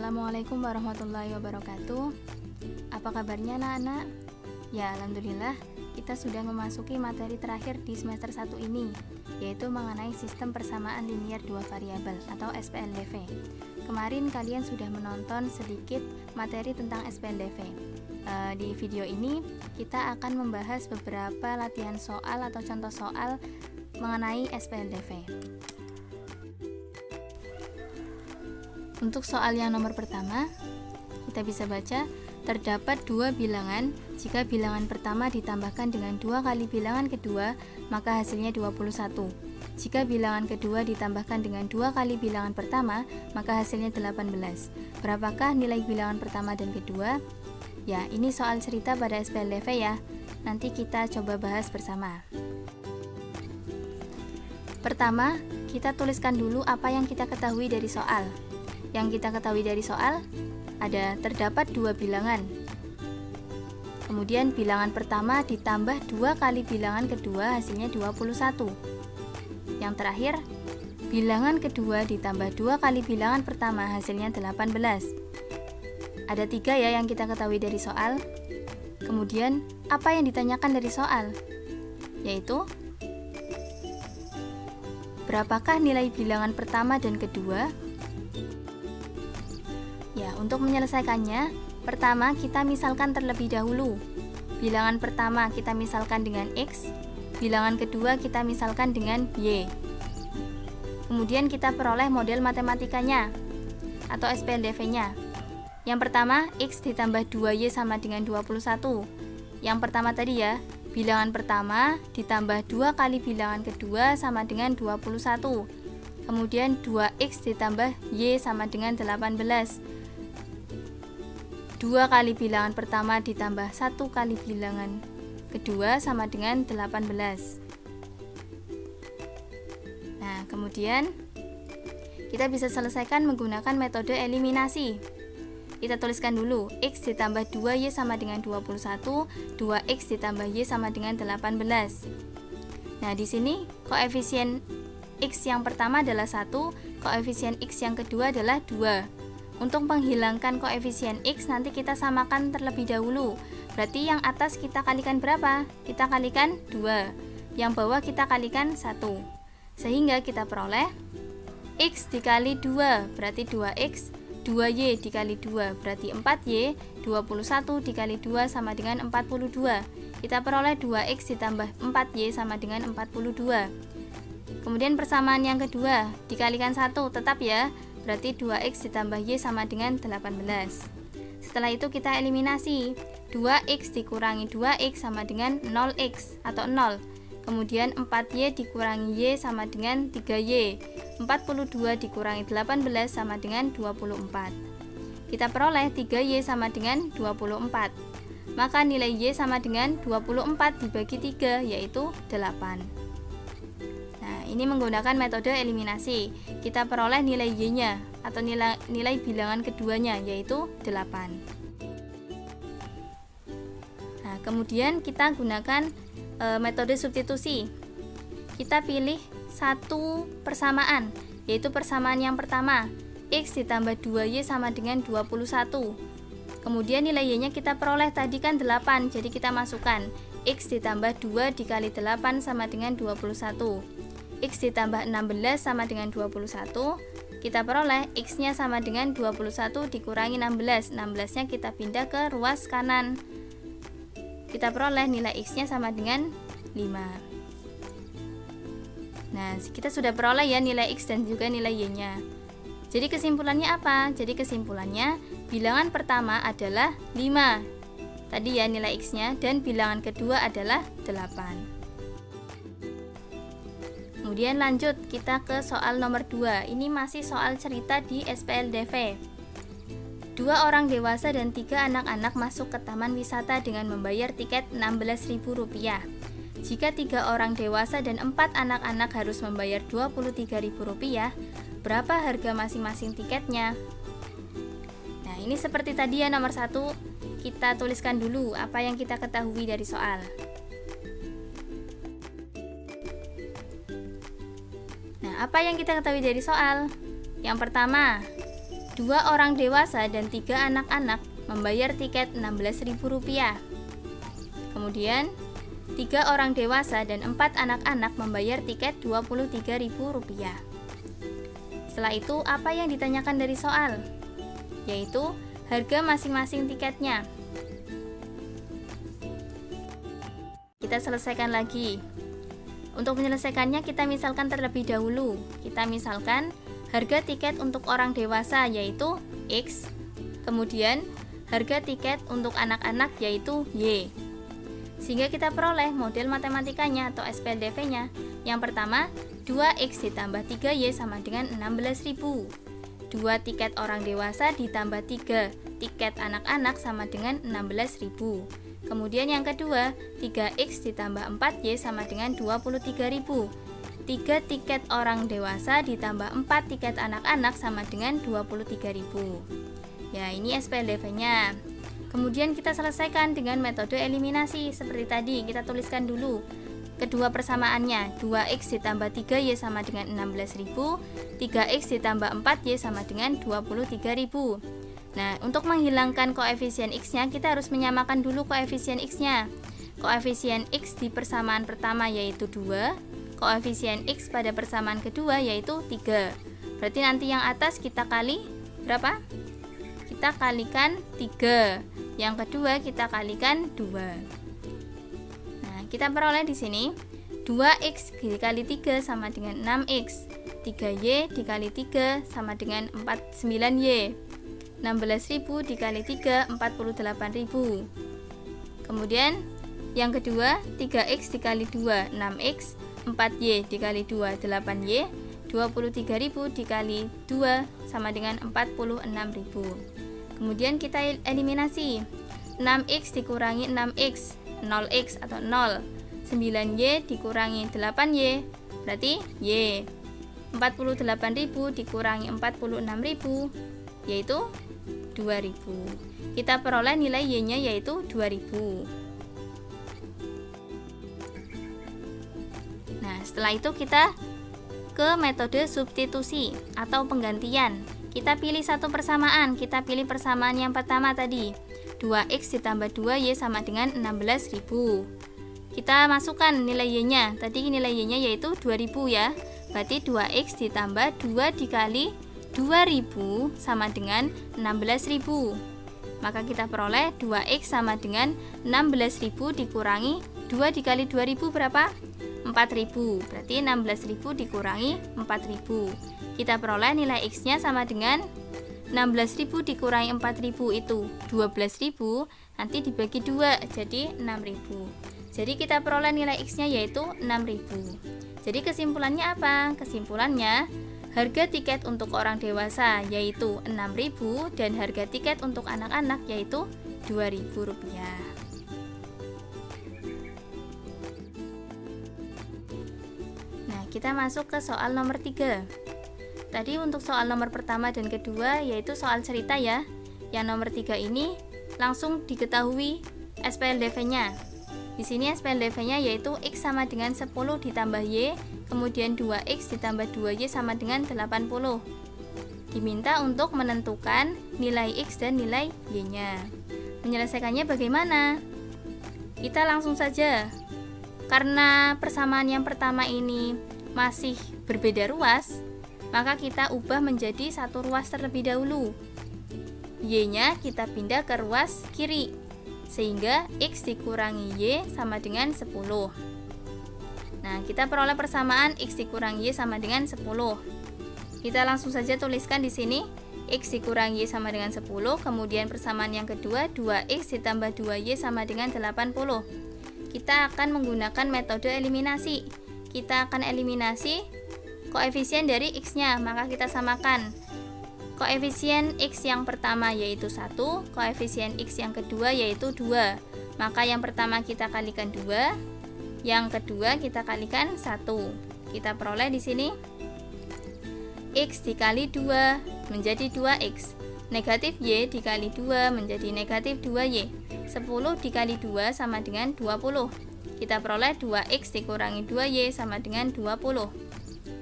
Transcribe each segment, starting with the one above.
Assalamualaikum warahmatullahi wabarakatuh. Apa kabarnya anak-anak? Ya, alhamdulillah kita sudah memasuki materi terakhir di semester 1 ini, yaitu mengenai sistem persamaan linier dua variabel atau SPLDV. Kemarin kalian sudah menonton sedikit materi tentang SPLDV. Di video ini kita akan membahas beberapa latihan soal atau contoh soal mengenai SPLDV. Untuk soal yang nomor pertama, kita bisa baca, terdapat dua bilangan, jika bilangan pertama ditambahkan dengan 2 kali bilangan kedua, maka hasilnya 21. Jika bilangan kedua ditambahkan dengan 2 kali bilangan pertama, maka hasilnya 18. Berapakah nilai bilangan pertama dan kedua? Ya, ini soal cerita pada SPLDV ya. Nanti kita coba bahas bersama. Pertama, kita tuliskan dulu apa yang kita ketahui dari soal. Yang kita ketahui dari soal ada terdapat dua bilangan. Kemudian bilangan pertama ditambah 2 kali bilangan kedua hasilnya 21. Yang terakhir, bilangan kedua ditambah 2 kali bilangan pertama hasilnya 18. Ada 3 ya yang kita ketahui dari soal. Kemudian, apa yang ditanyakan dari soal? Yaitu, berapakah nilai bilangan pertama dan kedua? Ya, untuk menyelesaikannya, pertama kita misalkan terlebih dahulu. Bilangan pertama kita misalkan dengan X, bilangan kedua kita misalkan dengan Y. Kemudian kita peroleh model matematikanya atau SPLDV-nya. Yang pertama, X ditambah 2Y sama dengan 21. Yang pertama tadi ya, bilangan pertama ditambah 2 kali bilangan kedua sama dengan 21. Kemudian 2X ditambah Y sama dengan 18. 2 kali bilangan pertama ditambah 1 kali bilangan kedua sama dengan 18. Nah, kemudian kita bisa selesaikan menggunakan metode eliminasi. Kita tuliskan dulu, X ditambah 2Y sama dengan 21, 2X ditambah Y sama dengan 18. Nah, di sini koefisien X yang pertama adalah 1, koefisien X yang kedua adalah 2. Untuk menghilangkan koefisien X nanti kita samakan terlebih dahulu. Berarti yang atas kita kalikan berapa? Kita kalikan 2. Yang bawah kita kalikan 1. Sehingga kita peroleh X dikali 2 berarti 2X, 2Y dikali 2 berarti 4Y, 21 dikali 2 sama dengan 42. Kita peroleh 2X ditambah 4Y sama dengan 42. Kemudian persamaan yang kedua, dikalikan 1 tetap ya. Berarti 2X ditambah Y sama dengan 18. Setelah itu kita eliminasi. 2X dikurangi 2X sama dengan 0X atau 0. Kemudian 4Y dikurangi Y sama dengan 3Y. 42 dikurangi 18 sama dengan 24. Kita peroleh 3Y sama dengan 24. Maka nilai Y sama dengan 24 dibagi 3 yaitu 8. Ini menggunakan metode eliminasi. Kita peroleh nilai Y-nya atau nilai bilangan keduanya yaitu 8. Nah, kemudian kita gunakan metode substitusi. Kita pilih satu persamaan, yaitu persamaan yang pertama, X ditambah 2Y sama dengan 21. Kemudian nilai Y-nya kita peroleh tadi kan 8, jadi kita masukkan X ditambah 2 dikali 8 sama dengan 21. X ditambah 16 sama dengan 21. Kita peroleh X-nya sama dengan 21 dikurangi 16. 16-nya kita pindah ke ruas kanan. Kita peroleh nilai X-nya sama dengan 5. Nah, kita sudah peroleh ya nilai X dan juga nilai Y-nya. Jadi kesimpulannya apa? Jadi kesimpulannya bilangan pertama adalah 5. Tadi ya nilai X-nya, dan bilangan kedua adalah 8. Kemudian lanjut kita ke soal nomor 2. Ini masih soal cerita di SPLDV. 2 orang dewasa dan 3 anak-anak masuk ke taman wisata dengan membayar tiket Rp16.000. Jika 3 orang dewasa dan 4 anak-anak harus membayar Rp23.000, berapa harga masing-masing tiketnya? Nah, ini seperti tadi ya nomor 1, kita tuliskan dulu apa yang kita ketahui dari soal. Apa yang kita ketahui dari soal? Yang pertama, 2 orang dewasa dan 3 anak-anak membayar tiket Rp16.000. Kemudian 3 orang dewasa dan 4 anak-anak membayar tiket Rp23.000. Setelah itu, apa yang ditanyakan dari soal? Yaitu harga masing-masing tiketnya. Kita selesaikan lagi. Untuk menyelesaikannya, kita misalkan terlebih dahulu. Kita misalkan harga tiket untuk orang dewasa yaitu X, kemudian harga tiket untuk anak-anak yaitu Y. Sehingga kita peroleh model matematikanya atau SPLDV-nya. Yang pertama, 2X ditambah 3Y sama dengan 16.000. 2 tiket orang dewasa ditambah 3 tiket anak-anak sama dengan 16.000. Kemudian yang kedua, 3X ditambah 4Y sama dengan 23.000. 3 tiket orang dewasa ditambah 4 tiket anak-anak sama dengan 23.000. Ya, ini SPLDV-nya. Kemudian kita selesaikan dengan metode eliminasi. Seperti tadi, kita tuliskan dulu kedua persamaannya. 2X ditambah 3Y sama dengan 16.000, 3X ditambah 4Y sama dengan 23.000. Nah, untuk menghilangkan koefisien X-nya, kita harus menyamakan dulu koefisien X-nya. Koefisien X di persamaan pertama yaitu 2, koefisien X pada persamaan kedua yaitu 3. Berarti nanti yang atas kita kali berapa? Kita kalikan 3. Yang kedua kita kalikan 2. Nah, kita peroleh di sini 2X dikali 3 sama dengan 6X. 3Y dikali 3 sama dengan 9Y. 16.000 dikali 3 48.000. Kemudian yang kedua 3X dikali 2 6X, 4Y dikali 2 8Y, 23.000 dikali 2 sama dengan 46.000. Kemudian kita eliminasi. 6X dikurangi 6X, 0X atau 0. 9Y dikurangi 8Y, berarti Y. 48.000 dikurangi 46.000, yaitu 2.000. Kita peroleh nilai Y-nya yaitu 2.000. Nah, setelah itu kita ke metode substitusi atau penggantian. Kita pilih satu persamaan. Kita pilih persamaan yang pertama tadi. 2X ditambah 2Y sama dengan 16.000. Kita masukkan nilai Y-nya. Tadi nilai Y-nya yaitu 2.000 ya. Berarti 2X ditambah 2 dikali 2.000 sama dengan 16.000. Maka kita peroleh 2X sama dengan 16.000 dikurangi 2 dikali 2.000 berapa? 4.000. Berarti 16.000 dikurangi 4.000. Kita peroleh nilai X-nya sama dengan 16.000 dikurangi 4.000 itu 12.000, nanti dibagi 2 jadi 6.000. Jadi kita peroleh nilai X-nya yaitu 6.000. Jadi kesimpulannya apa? Kesimpulannya harga tiket untuk orang dewasa yaitu 6.000 dan harga tiket untuk anak-anak yaitu Rp2.000. Nah, kita masuk ke soal nomor 3. Tadi untuk soal nomor pertama dan kedua yaitu soal cerita ya. Yang nomor 3 ini langsung diketahui SPLDV-nya. Di sini SPLDV-nya yaitu X sama dengan 10 ditambah Y, kemudian 2X ditambah 2Y sama dengan 80. Diminta untuk menentukan nilai X dan nilai Y-nya. Menyelesaikannya bagaimana? Kita langsung saja. Karena persamaan yang pertama ini masih berbeda ruas, maka kita ubah menjadi satu ruas terlebih dahulu. Y-nya kita pindah ke ruas kiri, sehingga X dikurangi Y sama dengan 10. Nah, kita peroleh persamaan X dikurangi Y sama dengan 10. Kita langsung saja tuliskan di sini X dikurangi Y sama dengan 10. Kemudian persamaan yang kedua 2X ditambah 2Y sama dengan 80. Kita akan menggunakan metode eliminasi. Kita akan eliminasi koefisien dari X-nya, maka kita samakan. Koefisien X yang pertama yaitu 1, koefisien X yang kedua yaitu 2. Maka yang pertama kita kalikan 2, yang kedua kita kalikan 1. Kita peroleh di sini X dikali 2 menjadi 2X. Negatif Y dikali 2 menjadi negatif 2Y. 10 dikali 2 sama dengan 20. Kita peroleh 2X dikurangi 2Y sama dengan 20.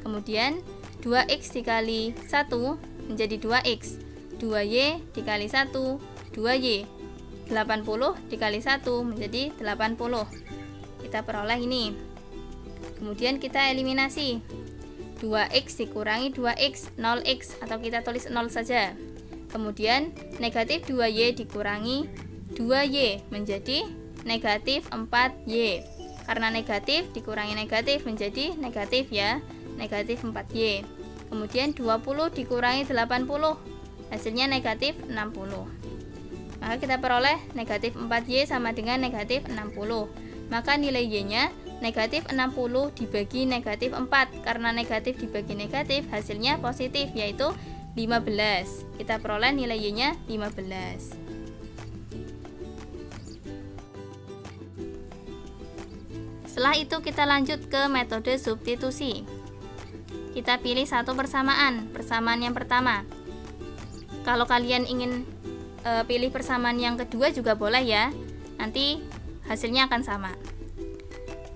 Kemudian 2X dikali 1 menjadi 2X. 2Y dikali 1, 2Y. 80 dikali 1 menjadi 80. Kita peroleh ini. Kemudian kita eliminasi. 2X dikurangi 2X, 0X, atau kita tulis 0 saja. Kemudian negatif 2Y dikurangi 2Y menjadi negatif 4Y. Karena negatif dikurangi negatif menjadi negatif ya, negatif 4Y. Kemudian 20 dikurangi 80, hasilnya negatif 60. Maka kita peroleh negatif 4Y sama dengan negatif 60. Maka nilai Y-nya negatif 60 dibagi negatif 4. Karena negatif dibagi negatif hasilnya positif, yaitu 15. Kita peroleh nilai Y-nya 15. Setelah itu kita lanjut ke metode substitusi. Kita pilih satu persamaan yang pertama. Kalau kalian ingin pilih persamaan yang kedua juga boleh ya, nanti hasilnya akan sama.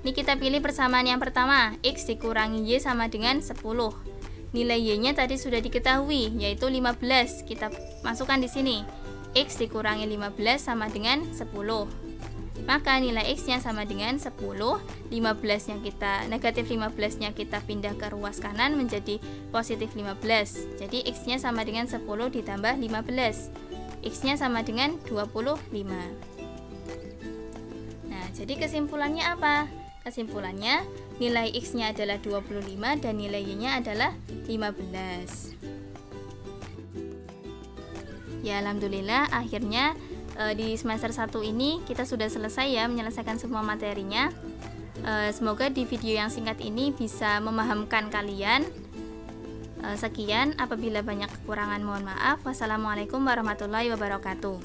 Ini kita pilih persamaan yang pertama, X dikurangi Y sama dengan 10. Nilai Y-nya tadi sudah diketahui, yaitu 15. Kita masukkan di sini. X dikurangi 15 sama dengan 10. Maka nilai X-nya sama dengan 10. 15-nya kita negatif 15-nya kita pindah ke ruas kanan menjadi positif 15. Jadi X-nya sama dengan 10 ditambah 15. X-nya sama dengan 25. Nah, jadi kesimpulannya apa? Kesimpulannya, nilai X-nya adalah 25 dan nilai Y-nya adalah 15. Ya, alhamdulillah akhirnya di semester 1 ini kita sudah selesai ya menyelesaikan semua materinya. Semoga di video yang singkat ini bisa memahamkan kalian. Sekian, apabila banyak kekurangan mohon maaf. Wassalamualaikum warahmatullahi wabarakatuh.